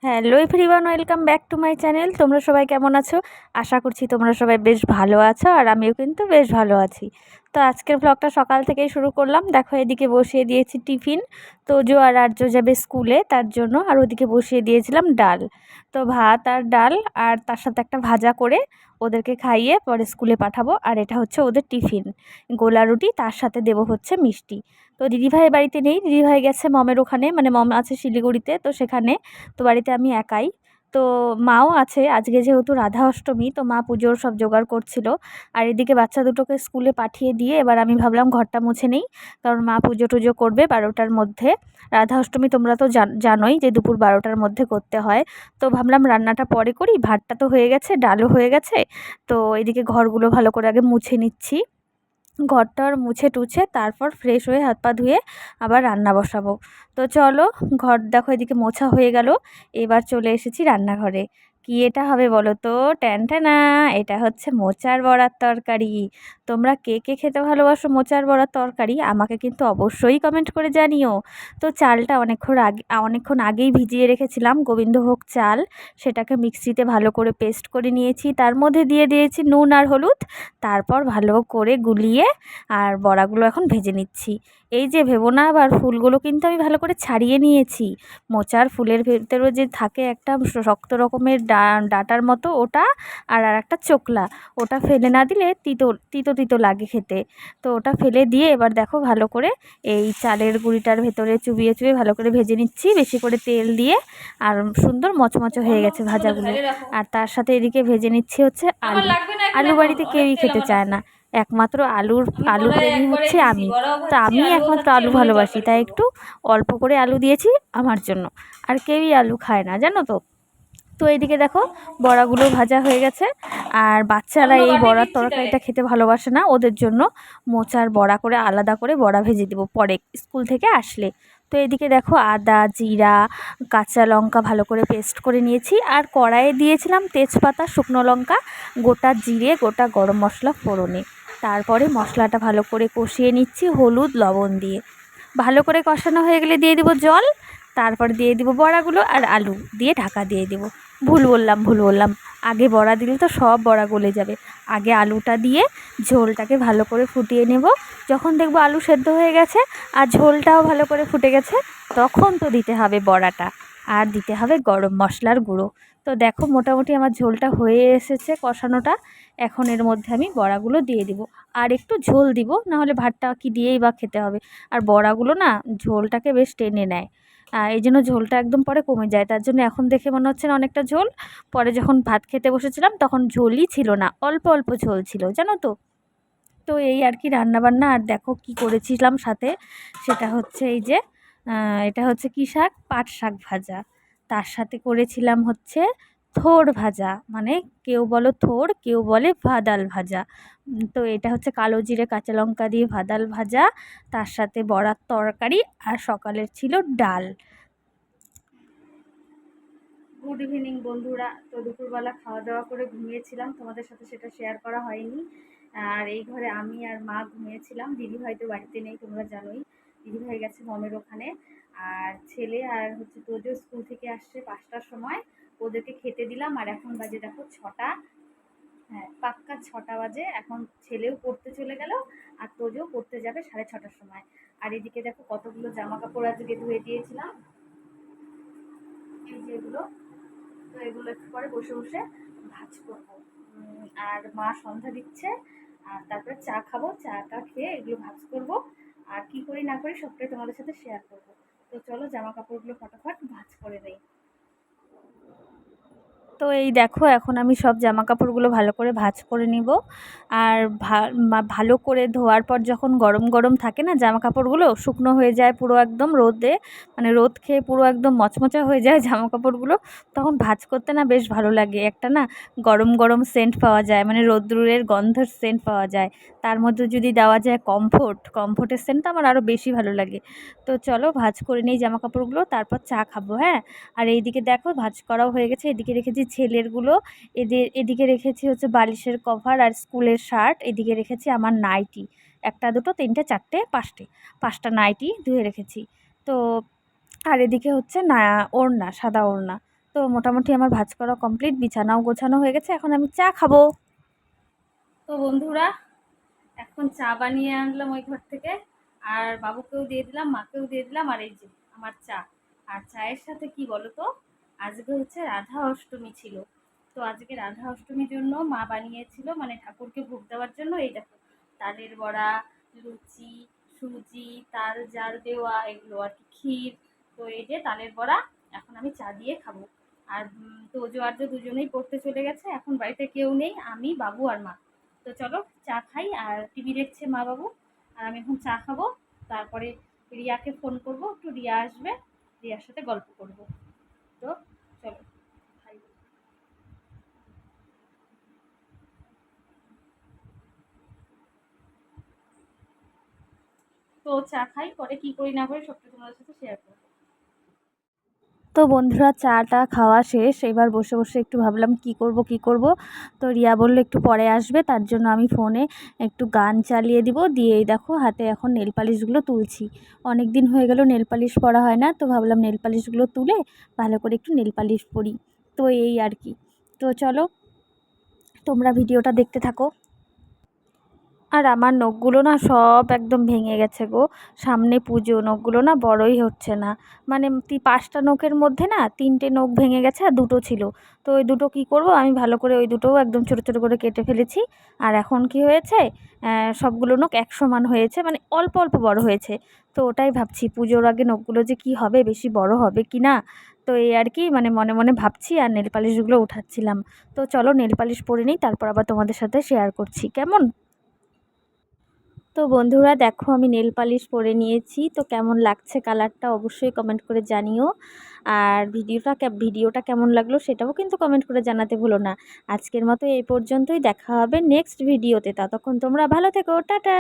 Hello everyone, welcome back to my channel. তোমরা সবাই কেমন আছো? আশা করছি তোমরা সবাই বেশ ভালো আছো, আর আমিও কিন্তু বেশ ভালো আছি। তো আজকের ব্লগটা সকাল থেকেই শুরু করলাম। দেখো, এদিকে বসিয়ে দিয়েছি টিফিন। তোজো আর আর্য যাবে স্কুলে, তার জন্য। আর ওদিকে বসিয়ে দিয়েছিলাম ডাল। তো ভাত আর ডাল, আর তার সাথে একটা ভাজা করে ওদেরকে খাইয়ে পরে স্কুলে পাঠাবো। আর এটা হচ্ছে ওদের টিফিন, গোলা রুটি, তার সাথে দেবো হচ্ছে মিষ্টি। তো দিদিভাই বাড়িতে নেই, দিদিভাই গেছে মমের ওখানে, মানে মম আছে শিলিগুড়িতে, তো সেখানে। তো বাড়িতে আমি একাই। তো মাও আছে, আজকে যেহেতু রাধা অষ্টমী, তো মা পুজোর সব জোগাড় করছিল। আর এদিকে বাচ্চা দুটোকে স্কুলে পাঠিয়ে দিয়ে এবার আমি ভাবলাম ঘরটা মুছে নেই, কারণ মা পুজো টুজো করবে 12টার মধ্যে। রাধা অষ্টমী তোমরা তো জানোই যে দুপুর 12টার মধ্যে করতে হয়। তো ভাবলাম রান্নাটা পরে করি, ভাতটা তো হয়ে গেছে, ডালও হয়ে গেছে। তো এদিকে ঘরগুলো ভালো করে আগে মুছে নিচ্ছি। ঘরটর মুছে টুছে তারপর ফ্রেশ হয়ে হাত পা ধুয়ে আবার রান্না বসাবো। তো চলো, ঘর দেখো এদিকে মোছা হয়ে গেল। এবার চলে এসেছি রান্নাঘরে। কি এটা হবে বলো তো? ট্যানট্যানা! এটা হচ্ছে মোচার বড়ার তরকারি। তোমরা কে কে খেতে ভালোবাসো মোচার বড়ার তরকারি, আমাকে কিন্তু অবশ্যই কমেন্ট করে জানিও। তো চালটা অনেকক্ষণ আগেই ভিজিয়ে রেখেছিলাম, গোবিন্দভোগ চাল। সেটাকে মিক্সিতে ভালো করে পেস্ট করে নিয়েছি, তার মধ্যে দিয়ে দিয়েছি নুন আর হলুদ। তারপর ভালো করে গুলিয়ে আর বড়াগুলো এখন ভেজে নিচ্ছি। এই যে ভেবো না আবার, ফুলগুলো কিন্তু আমি ভালো করে ছাড়িয়ে নিয়েছি। মোচার ফুলের ভেতরে যে থাকে একটা শক্ত রকমের ডাঁটার মতো, ওটা আর একটা চোকলা, ওটা ফেলে না দিলে তিতো তিতো তিতো লাগে খেতে। তো ওটা ফেলে দিয়ে এবার দেখো ভালো করে এই চালের গুঁড়িটার ভেতরে চুবিয়ে চুবিয়ে ভালো করে ভেজে নিচ্ছি, বেশি করে তেল দিয়ে। আর সুন্দর মচমচে হয়ে গেছে ভাজাগুলো। আর তার সাথে এদিকে ভেজে নিচ্ছি হচ্ছে আলু। আলু বাড়িতে কেউই খেতে চায় না, একমাত্র আলু প্রেমী হচ্ছে আমি। তো আমি একমাত্র আলু ভালোবাসি, তাই একটু অল্প করে আলু দিয়েছি আমার জন্য। আর কেউই আলু খায় না, জানো তো। তো এইদিকে দেখো বড়াগুলো ভাজা হয়ে গেছে। আর বাচ্চারা এই বড়ার তরকারিটা খেতে ভালোবাসে না, ওদের জন্য মোচার বড়া করে আলাদা করে বড়া ভেজে দেবো পরে স্কুল থেকে আসলে। তো এদিকে দেখো আদা জিরা কাঁচা লঙ্কা ভালো করে পেস্ট করে নিয়েছি, আর কড়াইয়ে দিয়েছিলাম তেজপাতা, শুকনো লঙ্কা, গোটা জিরে, গোটা গরম মশলা ফোড়নে। তারপরে মশলাটা ভালো করে কষিয়ে নিচ্ছি হলুদ লবণ দিয়ে। ভালো করে কষানো হয়ে গেলে দিয়ে দিব জল। তারপর দিয়ে দিব বড়াগুলো আর আলু দিয়ে ঢাকা দিয়ে দেবো। ভুল বললাম, আগে বড়া দিলে তো সব বড়া গলে যাবে। আগে আলুটা দিয়ে ঝোলটাকে ভালো করে ফুটিয়ে নেব। যখন দেখবো আলু সেদ্ধ হয়ে গেছে আর ঝোলটাও ভালো করে ফুটে গেছে, তখন তো দিতে হবে বড়াটা, আর দিতে হবে গরম মশলার গুঁড়ো। তো দেখো মোটামুটি আমার ঝোলটা হয়ে এসেছে কষানোটা। এখন এর মধ্যে আমি বড়াগুলো দিয়ে দিব। আর একটু ঝোল দিব, নাহলে ভাতটা কি দিয়েই বা খেতে হবে। আর বড়াগুলো না ঝোলটাকে বেশ টেনে নেয়, এই জন্য ঝোলটা একদম পরে কমে যায়। তার জন্য এখন দেখে মনে হচ্ছে না অনেকটা ঝোল, পরে যখন ভাত খেতে বসেছিলাম তখন ঝোলই ছিল না, অল্প অল্প ঝোল ছিল, জানো তো। তো এই আর কি রান্নাবান্না। আর দেখো কি করেছিলাম সাথে, সেটা হচ্ছে এই যে এটা হচ্ছে কি শাক, পাট শাক ভাজা। তার সাথে করেছিলাম হচ্ছে থোড় ভাজা, মানে কেউ বলো থোড়, কেউ বলে ভাদাল ভাজা। তো এটা হচ্ছে কালো জিরে কাঁচা লঙ্কা দিয়ে ভাদাল ভাজা, তার সাথে বড়ার তরকারি, আর সকালের ছিল ডাল। গুড ইভিনিং বন্ধুরা। তো দুপুরবেলা খাওয়া দাওয়া করে ঘুমিয়েছিলাম, তোমাদের সাথে সেটা শেয়ার করা হয়নি। আর এই ঘরে আমি আর মা ঘুমিয়েছিলাম, দিদিভাই তো বাড়িতে নেই, তোমরা জানোই। দিদিভাই গেছে মমের ওখানে। আর ছেলে আর হচ্ছে তোজো স্কুল থেকে আসছে 5টার সময়, ওদেরকে খেতে দিলাম। আর এখন বাজে দেখো 6টা, হ্যাঁ পাক্কা 6টা বাজে। এখন ছেলেও পড়তে চলে গেল, আর তোজো পড়তে যাবে 6:30টার সময়। আর এদিকে দেখো কতগুলো জামা কাপড় আজকে ধুয়ে দিয়েছিলাম, এই যে এগুলো। তো এগুলো একটু পরে বসে বসে ভাজ করবো। আর মা সন্ধ্যা দিচ্ছে, আর তারপরে চা খাবো, চাটা খেয়ে এগুলো ভাজ করব। আর কি করি না করি সবটাই তোমাদের সাথে শেয়ার করবো। তো চলো জামা কাপড়গুলো ফটাফট ভাজ করে নেই। তো এই দেখো এখন আমি সব জামা কাপড়গুলো ভালো করে ভাঁজ করে নিব। আর ভালো করে ধোয়ার পর যখন গরম গরম থাকে না, জামা কাপড়গুলো শুকনো হয়ে যায় পুরো একদম রোদে, মানে রোদ খেয়ে পুরো একদম মচমচা হয়ে যায় জামা কাপড়গুলো, তখন ভাঁজ করতে না বেশ ভালো লাগে। একটা না গরম গরম সেন্ট পাওয়া যায়, মানে রোদ্দুরের গন্ধের সেন্ট পাওয়া যায়। তার মধ্যে যদি দেওয়া যায় কমফোর্টের সেন্টটা আমার আরও বেশি ভালো লাগে। তো চলো ভাঁজ করে নিই জামা কাপড়গুলো, তারপর চা খাবো, হ্যাঁ। আর এইদিকে দেখো ভাঁজ করাও হয়ে গেছে। এদিকে রেখেছি ছেলেরগুলো, এদিকে রেখেছি হচ্ছে বালিশের কভার আর স্কুলের শার্ট, এদিকে রেখেছি আমার নাইটি, একটা দুটো তিনটে চারটে পাঁচটা নাইটি ধুয়ে রেখেছি। তো আর এদিকে হচ্ছে না ওড়না, সাদা ওড়না। তো মোটামুটি আমার ভাঁজ করা কমপ্লিট, বিছানাও গোছানো হয়ে গেছে, এখন আমি চা খাবো। তো বন্ধুরা, এখন চা বানিয়ে আনলাম ওই ঘর থেকে, আর বাবুকেও দিয়ে দিলাম, মাকেও দিয়ে দিলাম, আর এই যে আমার চা। আর চায়ের সাথে কি বলো তো, আজকে হচ্ছে রাধা অষ্টমী ছিল। তো আজকে রাধা অষ্টমীর জন্য মা বানিয়েছিল, মানে ঠাকুরকে ভোগ দেওয়ার জন্য, এই দেখো তালের বড়া, লুচি, সুজি, তাল জাল দেওয়া এগুলো আর কি, ক্ষীর। তো এই যে তালের বড়া, এখন আমি চা দিয়ে খাবো। আর তোজো আর যে দুজনেই পড়তে চলে গেছে, এখন বাড়িতে কেউ নেই, আমি, বাবু আর মা। তো চলো চা খাই, আর টিভি দেখছে মা বাবু, আর আমি এখন চা খাবো। তারপরে রিয়াকে ফোন করব, একটু রিয়া আসবে, রিয়ার সাথে গল্প করব। তো চলো খাই। তো চা খাই, পরে কি করি না করি সবটা তোমাদের সাথে শেয়ার করবো। তো বন্ধুরা, চাটা খাওয়া শেষ, এবার বসে বসে একটু ভাবলাম কি করব। তো রিয়া বললো একটু পরে আসবে, তার জন্য আমি ফোনে একটু গান চালিয়ে দিব, দিয়েই দেখো হাতে এখন নেল পালিশগুলো তুলছি। অনেক দিন হয়ে গেল নেল পালিশ পরা হয় না, তো ভাবলাম নেল পালিশগুলো তুলে ভালো করে একটু নেল পালিশ পরি। তো এই আর কি। তো চলো তোমরা ভিডিওটা দেখতে থাকো। আর আমার নখগুলো না সব একদম ভেঙে গেছে গো। সামনে পুজো, নখগুলো না বড়ই হচ্ছে না। মানে 5টা নখের মধ্যে না 3টে নখ ভেঙে গেছে, আর 2টো ছিল। তো ওই দুটো কী করব, আমি ভালো করে ওই দুটোও একদম ছোটো ছোটো করে কেটে ফেলেছি। আর এখন কি হয়েছে, সবগুলো নখ এক সমান হয়েছে, মানে অল্প অল্প বড় হয়েছে। তো ওটাই ভাবছি পুজোর আগে নখগুলো যে কি হবে, বেশি বড় হবে কি না। তো এই আর কি, মানে মনে মনে ভাবছি, আর নেল পালিশগুলো উঠাচ্ছিলাম। তো চলো নেল পালিশ পরে নিই, তারপর আবার তোমাদের সাথে শেয়ার করছি কেমন। তো বন্ধুরা দেখো, আমি নেল পালিশ পরে নিয়েছি, তো কেমন লাগছে কালারটা অবশ্যই কমেন্ট করে জানিও। আর ভিডিওটা কেমন লাগলো সেটাও কিন্তু কমেন্ট করে জানাতে ভুলো না। আজকের মতো এই পর্যন্তই, দেখা হবে নেক্সট ভিডিওতে, ততক্ষণ তোমরা ভালো থেকো, টাটা।